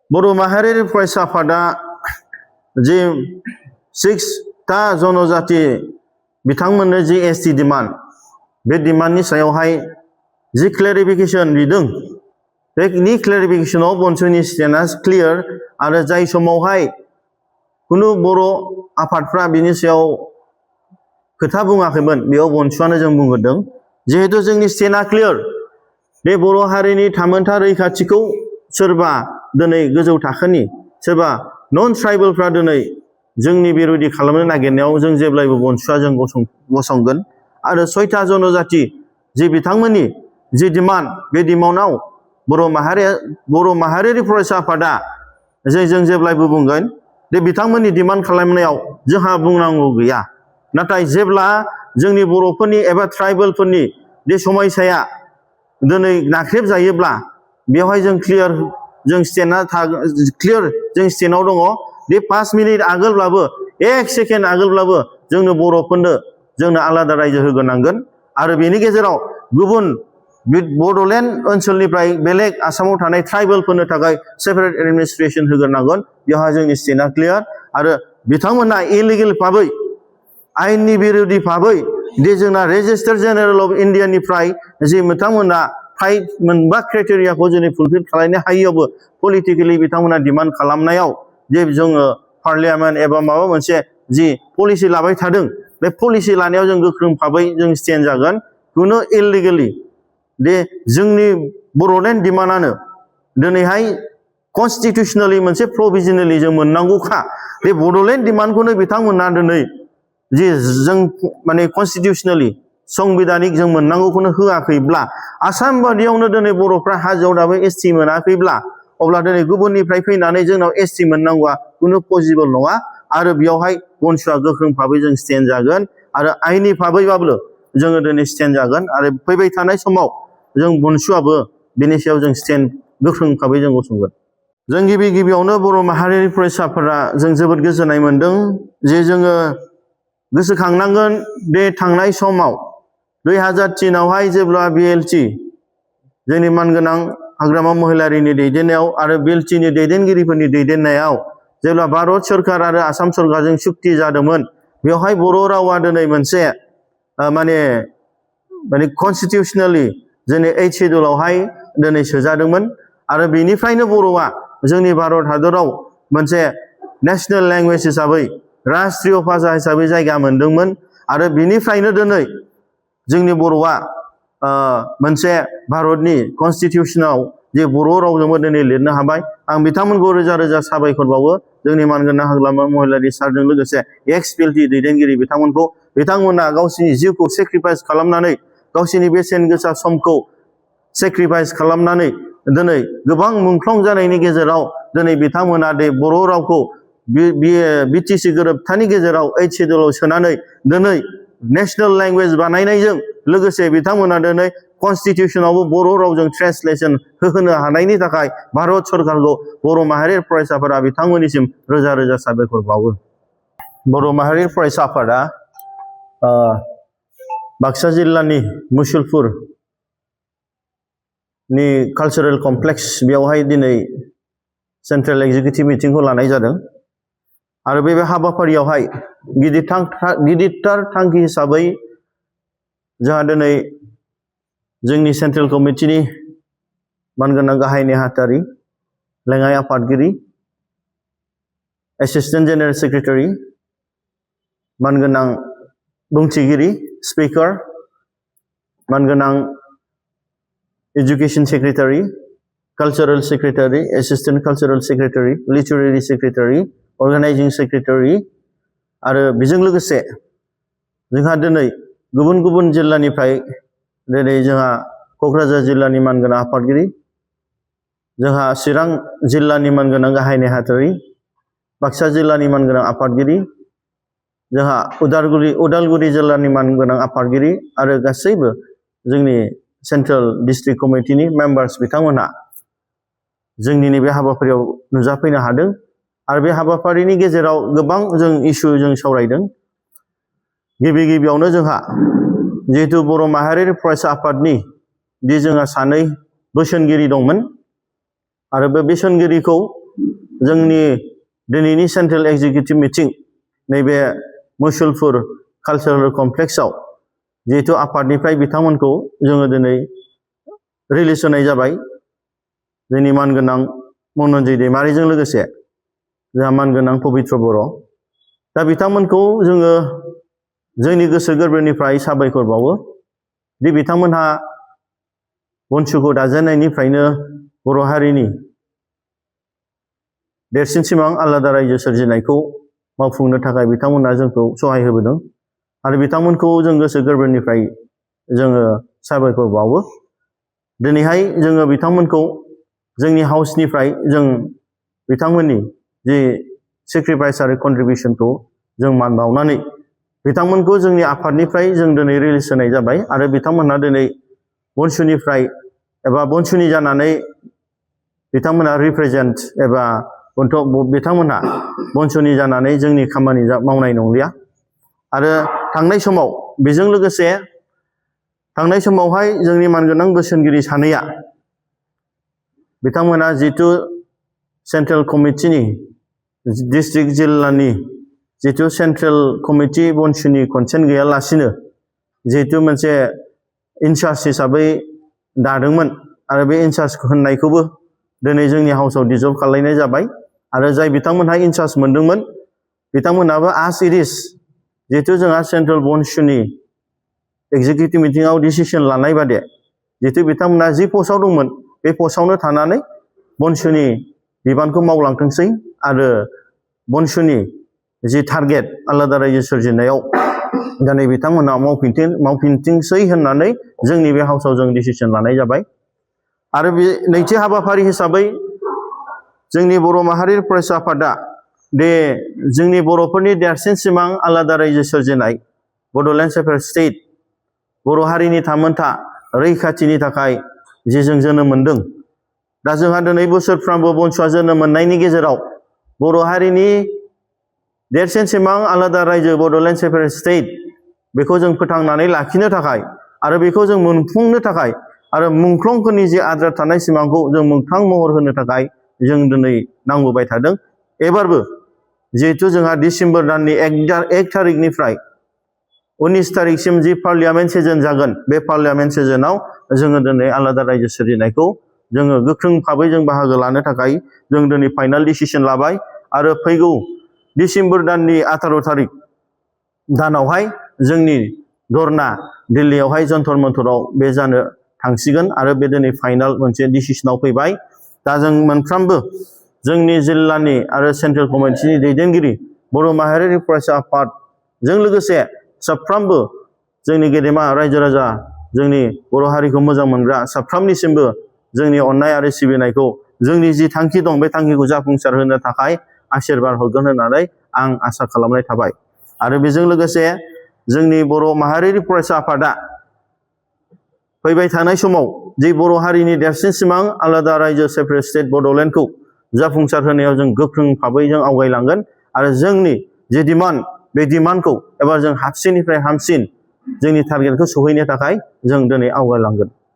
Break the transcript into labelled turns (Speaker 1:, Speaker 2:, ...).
Speaker 1: बर' माहारियारि फरायसा आफादा जे 6टा जनजाति बिथांमोननो जि एसटि डिमान्ड बे डिमान्डनि सायावहाय जि क्लेरिफिकेशन बिदों बेनि क्लेरिफिकेशनाव बनसुनि स्टेन्डआ क्लियार आरो जाय समावहाय कुनु बर' आफादफ्रा बिनि सायाव खोथा बुङाखैमोन बेयाव बनसुआनो जों बुंगोरदों जिहेतु जोंनि स्टेन्डआ क्लियार बे बर' हारिनि थामोनथा रैखाथिखौ सोरबा दिनै गोजौ थाखोनि सोरबा नन ट्राइबेलफ्रा दिनै जोंनि बिरोधि खालामनो नागिरनायाव जों जेब्लायबो बनसुआ जों गसंगोन आरो 6टा जनजाति जि बिथांमोननि जि डिमान्ड बे डिमान्डआव बर' माहारियारि फरायसा आफादा जों जेब्लायबो बुंगोन दे बिथांमोननि डिमान्ड खालामनायाव जोंहा बुंनांगौ गैया नाथाय जेब्ला जोंनि बर'फोरनि एबा ट्राइबेलफोरनि बे समयसाया दिनै नाख्रेब जायोब्ला बेवहाय जों क्लियार जों स्टेन्डआ क्लियार जों स्टेन्डआव दङ बे 5 मिनिट आगोलब्लाबो 1 सेकेन्ड आगोलब्लाबो जोंनो बर'फोरनो जोंनो आलादा रायजो होग्रोनांगोन आरो बेनि गेजेराव गुबुन बड'लेण्ड ओनसोलनिफ्राय बेलेग आसामाव थानाय ट्राइबेलफोरनो थाखाय सेपारेट एडमिनिस्ट्रेशन होग्रोनांगोन बेवहाय जोंनि स्टेन्डआ क्लियार आरो बिथांमोना इलिगेल भाबै आयेननि बिरोधि भाबै दे जोंना रेजिस्टार जेनेरेल अफ इन्डियानिफ्राय जि बिथांमोना मोनबा क्राइटेरियाखौ जोंनि फुलफिल खालामनो हायैयावबो पलिटिकेलि बिथांमोना डिमान्ड खालामनायाव जे जोङो पार्लियामेन्ट एबा माबा मोनसे जि पलिसि लाबाय थादों बे पलिसि लानायाव जों गोख्रों भाबै जों स्टेन्ड जागोन कुनु इललिगेलि दे जोंनि बड'लेण्ड डिमान्डआनो दिनैहाय कनस्टिटिउसनेलि मोनसे प्रभिजनेलि जों मोननांगौखा बे बड'लेण्ड डिमान्डखौनो बिथांमोना दिनै जि जों माने कनस्टिटिउसनेलि संबिधानिक जों मोननांगौखौनो होआखैब्ला आसाम बादियावनो दिनै बर'फ्रा हाजोआव दाबो एसटि मोनाखैब्ला अब्ला दिनै गुबुननिफ्राय फैनानै जोंनाव एसटि मोननांगौआ कुनु पसिबल नङा आरो बेयावहाय बनसुआ गोख्रों भाबै जों स्टेन्ड जागोन आरो आइनि भाबैबाबो जोङो दिनै स्टेन्ड जागोन आरो फैबाय थानाय समाव जों बनसुआबो बेनि सायाव जों स्टेन्ड गोख्रों भाबै जों गसंगोन जों गिबियावनो बर' माहारियारि फरायसाफोरा जों जोबोद गोजोननाय मोनदों जे जोङो गोसोखांनांगोन बे थांनाय समाव 2003 आवहाय जेब्ला बिएलटि जोंनि मानगोनां हाग्रामा महिलारिनि दैदेननायाव आरो बिएलटिनि दैदेनगिरिफोरनि दैदेननायाव जेब्ला भारत सरकार आरो आसाम सरकारजों सुक्ति जादोंमोन बेवहाय बर' रावा दिनै मोनसे माने कनस्टिटिउसनेलि जोंनि 8 शेड्युलावहाय दिनै सोजादोंमोन आरो बेनिफ्रायनो बर'आ जोंनि भारत हादराव मोनसे नेशनेल लेंगुवेज हिसाबै राष्ट्रीय भाषा हिसाबै जायगा मोनदोंमोन आरो बेनिफ्रायनो दिनै जोंनि बर'आ मोनसे भारतनि कनस्टिटिउसनाव जे बर' रावजोंबो दिनै लिरनो हाबाय आं बिथांमोनखौ रोजा रोजा साबायखर बावो जोंनि मानगोनां हाग्रामा महिलारि सारजों लोगोसे एक्स पिएलटि दैदेनगिरि बिथांमोना गावसिनि जिउखौ सेक्रिफाइस खालामनानै गावसिनि बेसेन गोसा समखौ सेक्रिफाइस खालामनानै दिनै गोबां मुंख्लं जानायनि गेजेराव दिनै बिथांमोना दे बर' रावखौ बिटिसि गोरोबथानि गेजेराव 8 शेड्युलाव सोनानै दिनै नेशनेल लेंगुवेज बानायनायजों लोगोसे बिथांमोना दिनै कनस्टिटिउसनावबो बर' रावजों ट्रेन्सलेसन होनो हानायनि थाखाय भारत सरकारखौ बर' माहारियारि फरायसाफोरा बिथांमोननिसिम रोजा रोजा साबायखर बावो बर' माहारियारि फरायसा आफादा बाक्सा जिल्लानि मुसलपुरनि कालचारेल कमप्लेक्स बेयावहाय दिनै सेन्ट्रेल एक्जिकिउटिभ मिटिंखौ लानाय जादों आरो बे हाबाफारियावहाय गिदिरथार थांखि हिसाबै जोंहा दिनै जोंनि सेन्ट्रेल कमिटिनि मानगोनां गाहाय नेहाथारि लेङाइ आफादगिरि एसिस्टेन्ट जेनेरेल सेक्रेटारि मानगोनां बुंथिगिरि स्पिकार मानगोनां education secretary cultural secretary assistant cultural secretary literary secretary organising secretary आरो बेजों लोगोसे जोंहा दिनै गुबुन गुबुन जिल्लानिफ्राय दिनै जोंहा क'क्राझार जिल्लानि मानगोनां आफादगिरि जोंहा चिरां जिल्लानि मानगोनां गाहाय नेहाथारि बाक्सा जिल्लानि मानगोनां आफादगिरि जोंहा उदालगुरि जिल्लानि मानगोनां आफादगिरि आरो गासैबो जोंनि सेन्ट्रेल डिस्ट्रिक्ट कमिटिनि मेम्बार्स बिथांमोनहा जोंनि नैबे हाबाफारियाव नुजाफैनो हादों आरो बे हाबाफारिनि गेजेराव गोबां जों इस्यु जों सावरायदों गिबियावनो जोंहा जिहेतु बर' माहारियारि फरायसा आफादनि जोंहा सानै बोसोनगिरि दंमोन आरो बे बोसोनगिरिखौ जोंनि दिनैनि सेन्ट्रेल एक्जिकिउटिभ मिटिं नैबे मुसलपुर कालचारेल कमप्लेक्सआव जिहेतु आफादनिफ्राय बिथांमोनखौ जोङो दिनै रिलिज होनाय जाबाय जोंनि मानगोनां मनन्जय दैमारिजों लोगोसे जोंहा मानगोनां पबित्र बर' दा बिथांमोनखौ जोङो जोंनि गोसो गोरबोनिफ्राय साबायखर बावो दि बिथांमोनहा बनसुखौ दाजेननायनिफ्रायनो बर' हारिनि देरसिन सिमां आलादा रायजो सोरजिनायखौ मावफुंनो थाखाय बिथांमोनहा जोंखौ सहाय होबोदों आरो बिथांमोनखौ जों गोसो गोरबोनिफ्राय जोङो साबायखर बावो दिनैहाय जोङो बिथांमोनखौ जोंनि हाउसनिफ्राय जों बिथांमोननि जि सेक्रिफाइस आरो कन्ट्रिबिउसनखौ जों मान बावनानै बिथांमोनखौ जोंनि आफादनिफ्राय जों दिनै रिलिज होनाय जाबाय आरो बिथांमोनहा दिनै बनसुनिफ्राय एबा बनसुनि जानानै बिथांमोनहा रिप्रेजेन्ट एबा बिथांमोनहा बनसुनि जानानै जोंनि खामानि मावनाय नंलिया आरो थांनाय समाव बेजों लोगोसे थांनाय समावहाय जोंनि मानगोनां बोसोनगिरि सानैया बिथांमोना जितु सेन्ट्रेल कमिटिनि डिस्ट्रिक्ट जिल्लानि जितु सेन्ट्रेल कमिटि बनसुनि कनसेन्ट गैयालासिनो जिहेतु मोनसे इनचार्ज हिसाबै दादोंमोन आरो बे इनचार्ज होननायखौबो दिनै जोंनि हाउसआव डिजल्भ खालामनाय जाबाय आरो जाय बिथांमोनहा इनचार्ज मोनदोंमोन बिथांमोनहाबो आस इट इज जिहेतु जोंहा सेन्ट्रेल बनसुनि एक्जिकिउटिभ मिटिंआव डिसिसन लानाय बादि जिहेतु बिथांमोनहा जि पस्टआव दंमोन बे पस्टआवनो थानानै बनसुनि बिबानखौ मावलांथोंसै आरो बनसुनि जि टारगेट आलादा रायजो सोरजिनायाव दिनै बिथांमोनहा मावफिनथोंसै होननानै जोंनि बे हाउसआव जों डिसिसन लानाय जाबाय आरो बे नैथि हाबाफारि हिसाबै जोंनि बर' माहारि फरायसा आफादा बे जोंनि बर'फोरनि देरसिन सिमां आलादा रायजो सोरजिनाय बड'लेण्ड सेपारेट स्टेट बर' हारिनि थामोनथा रैखाथिनि थाखाय जि जों जोनोम मोनदों दा जोंहा दिनै बोसोरफ्रामबो बनसुआ जोनोम मोननायनि गेजेराव बर' हारिनि देरसिन सिमां आलादा रायजो बड'लेण्ड सेपारेट स्टेट बेखौ जों फोथांनानै लाखिनो थाखाय आरो बेखौ जों मोनफुंनो थाखाय आरो मुंख्लंफोरनि जि आद्रा थानाय सिमांखौ जों मोगथां महर होनो थाखाय जों दिनै नांबोबाय थादों एबारबो जिहेतु जोंहा डिसेम्बर दाननि 1 थारिखनिफ्राय 19 थारिखसिम जि पार्लियामेन्ट सेसन जागोन बे पार्लियामेन्ट सेसनाव जोङो दिनै आलादा रायजो सोरजिनायखौ जोङो गोख्रों भाबै जों बाहागो लानो थाखाय जों दिनै फाइनाल डिसिसन लाबाय आरो फैगौ डिसेम्बर दाननि 18 थारिख दानावहाय जोंनि धर्ना दिल्लीयावहाय जन्तर मन्तराव बे जानो थांसिगोन आरो बे दिनै फाइनाल मोनसे डिसिसनाव फैबाय दा जों मोनफ्रोमबो जोंनि जिल्लानि आरो सेन्ट्रेल कमिटिनि दैदेनगिरि बर' माहारियारि फरायसा आफादजों लोगोसे साफ्रोमबो जोंनि गेदेमा रायजो राजा जोंनि बर' हारिखौ मोजां मोनग्रा साफ्रोमनिसिमबो जोंनि अननाय आरो सिबिनायखौ जोंनि जि थांखि दं बे थांखिखौ जाफुंसार होनो थाखाय आशीर्बाद हरगोन होननानै आं आसा खालामनाय थाबाय आरो बेजों लोगोसे जोंनि बर' माहारियारि फरायसा आफादा फैबाय थानाय समाव जि बर' हारिनि देरसिन सिमां आलादा रायजो सेपारेट स्टेट बड'लेण्डखौ जाफुंसार होनायाव जों गोख्रों भाबै जों आवगायलांगोन आरो जोंनि जि डिमान्ड बे डिमान्डखौ एबा जों हाबसिननिफ्राय हामसिन जोंनि टारगेटखौ सहैनो थाखाय जों दिनै आवगायलांगोन